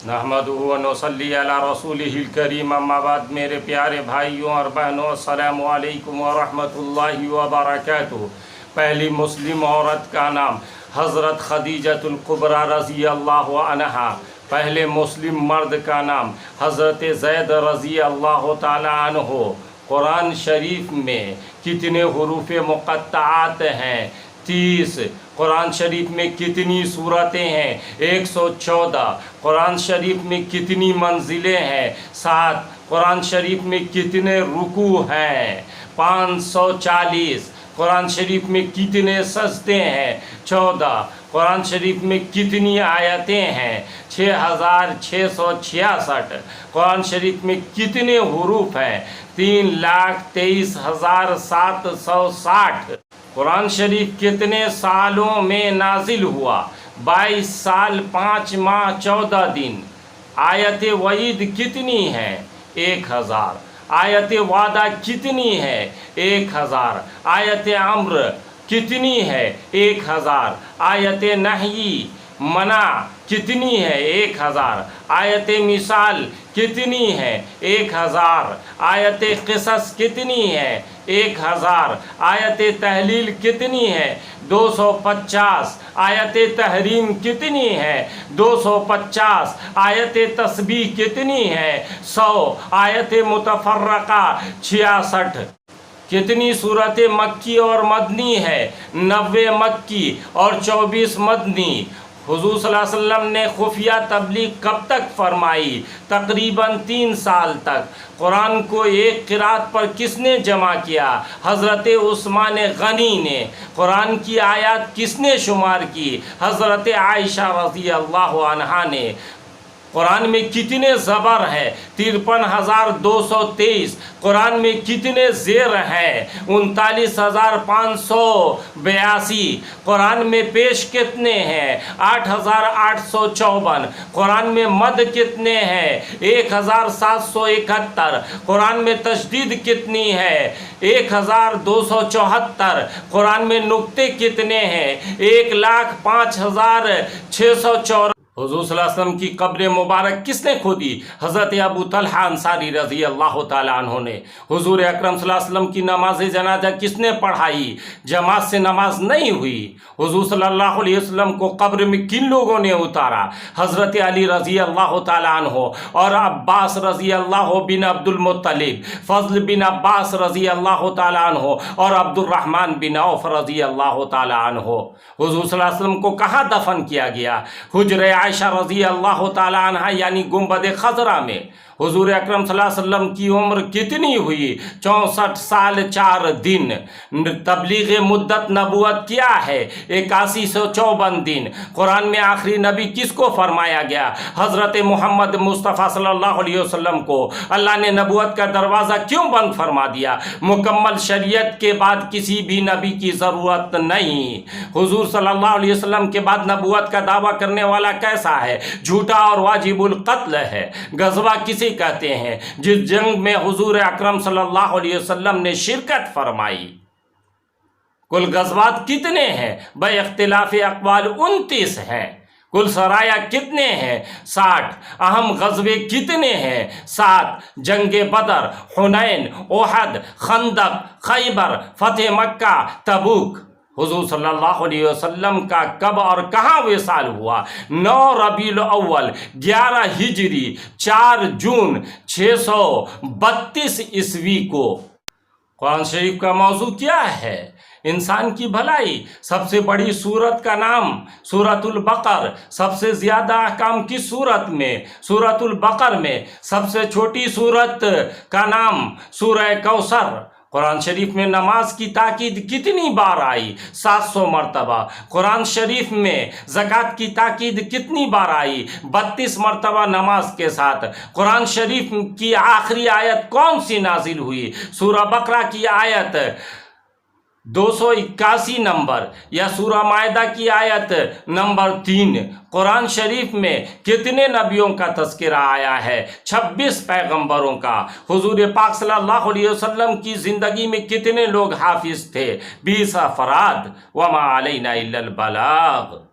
نحمدہ و نصلی علی رسولہ الکریم، اما بعد میرے پیارے بھائیوں اور بہنوں، السلام علیکم ورحمۃ اللہ وبرکاتہ۔ پہلی مسلم عورت کا نام حضرت خدیجۃ الکبریٰ رضی اللہ عنہا۔ پہلے مسلم مرد کا نام حضرت زید رضی اللہ تعالی عنہ۔ قرآن شریف میں کتنے حروف مقطعات ہیں؟ 30۔ قرآن شریف میں کتنی سورتیں ہیں؟ 114۔ قرآن شریف میں کتنی منزلیں ہیں؟ 7۔ قرآن شریف میں کتنے رکوع ہیں؟ 540۔ قرآن شریف میں کتنے سجدے ہیں؟ 14۔ قرآن شریف میں کتنی آیتیں ہیں؟ 6666۔ قرآن شریف میں کتنے حروف ہیں؟ 3,23,760۔ قرآن شریف کتنے سالوں میں نازل ہوا؟ 22 سال 5 ماہ 14 دن۔ آیت وعید کتنی ہے؟ 1000۔ آیت وعدہ کتنی ہے؟ 1000۔ آیت امر کتنی ہے؟ 1000۔ آیت نہی منع کتنی ہے؟ 1000۔ آیت مثال کتنی ہے؟ 1000۔ آیت قصص کتنی ہے؟ 1000۔ آیت تحلیل کتنی ہے؟ 250۔ آیت تحریم کتنی ہے؟ 250۔ آیت تسبیح کتنی ہے؟ 100۔ آیت متفرقہ 66۔ کتنی صورت مکی اور مدنی ہے؟ 90 مکی اور 24 مدنی۔ حضور صلی اللہ علیہ وسلم نے خفیہ تبلیغ کب تک فرمائی؟ تقریباً 3 سال تک۔ قرآن کو ایک قرات پر کس نے جمع کیا؟ حضرت عثمان غنی نے۔ قرآن کی آیات کس نے شمار کی؟ حضرت عائشہ رضی اللہ عنہا نے۔ قرآن میں کتنے زبر ہیں؟ 53,223۔ قرآن میں کتنے زیر ہیں؟ 39,582۔ قرآن میں پیش کتنے ہیں؟ 8,854۔ قرآن میں مد کتنے ہیں؟ 1,771۔ قرآن میں تشدید کتنی ہے؟ 1,274۔ قرآن میں نقطے کتنے ہیں؟ 1,05,604۔ حضور صلی اللہ علیہ وسلم کی قبر مبارک کس نے کھودی؟ حضرت ابو طلحہ انصاری رضی اللہ تعالیٰ عنہ نے۔ حضور اکرم صلی اللہ علیہ وسلم کی نماز جنازہ کس نے پڑھائی؟ جماعت سے نماز نہیں ہوئی۔ حضور صلی اللہ علیہ وسلم کو قبر میں کن لوگوں نے اتارا؟ حضرت علی رضی اللہ تعالیٰ عنہ اور عباس رضی اللہ بن عبد المطلب، فضل بن عباس رضی اللہ تعالیٰ عنہ اور عبد الرحمن بن عوف رضی اللہ تعالیٰ عنہ۔ حضور صلی اللہ علیہ وسلم کو کہاں دفن کیا گیا؟ حجر عائشہ رضی اللہ تعالیٰ عنہ یعنی گنبد خضرا میں۔ حضور اکرم صلی اللہ علیہ وسلم کی عمر کتنی ہوئی؟ 64 سال 4 دن۔ تبلیغ مدت نبوت کیا ہے؟ 8154 دن۔ قرآن میں آخری نبی کس کو فرمایا گیا؟ حضرت محمد مصطفیٰ صلی اللہ علیہ وسلم کو۔ اللہ نے نبوت کا دروازہ کیوں بند فرما دیا؟ مکمل شریعت کے بعد کسی بھی نبی کی ضرورت نہیں۔ حضور صلی اللہ علیہ وسلم کے بعد نبوت کا دعویٰ کرنے والا کیسا ہے؟ جھوٹا اور واجب القتل ہے۔ غزوہ کسے کہتے ہیں؟ جس جنگ میں حضور اکرم صلی اللہ علیہ وسلم نے شرکت فرمائی۔ کل غزوات کتنے ہیں؟ بے اختلاف اقوال 29 ہیں۔ کل سرایا کتنے ہیں؟ 60۔ اہم غزوے کتنے ہیں؟ 7۔ جنگ بدر، حنین، احد، خندق، خیبر، فتح مکہ، تبوک۔ حضور صلی اللہ علیہ وسلم کا کب اور کہاں وصال ہوا؟ 9 ربیع الاول 11 ہجری 4 جون 632 عیسوی کو۔ قرآن شریف کا موضوع کیا ہے؟ انسان کی بھلائی۔ سب سے بڑی سورت کا نام سورۃ البقر۔ سب سے زیادہ احکام کس سورت میں؟ سورۃ البقر میں۔ سب سے چھوٹی سورت کا نام سورہ کوثر۔ قرآن شریف میں نماز کی تاکید کتنی بار آئی؟ 700 مرتبہ۔ قرآن شریف میں زکوٰۃ کی تاکید کتنی بار آئی؟ 32 مرتبہ نماز کے ساتھ۔ قرآن شریف کی آخری آیت کون سی نازل ہوئی؟ سورہ بقرہ کی آیت 281 نمبر یا سورہ مائدہ کی آیت نمبر 3۔ قرآن شریف میں کتنے نبیوں کا تذکرہ آیا ہے؟ 26 پیغمبروں کا۔ حضور پاک صلی اللہ علیہ وسلم کی زندگی میں کتنے لوگ حافظ تھے؟ 20 افراد۔ وما علینا الا البلاغ۔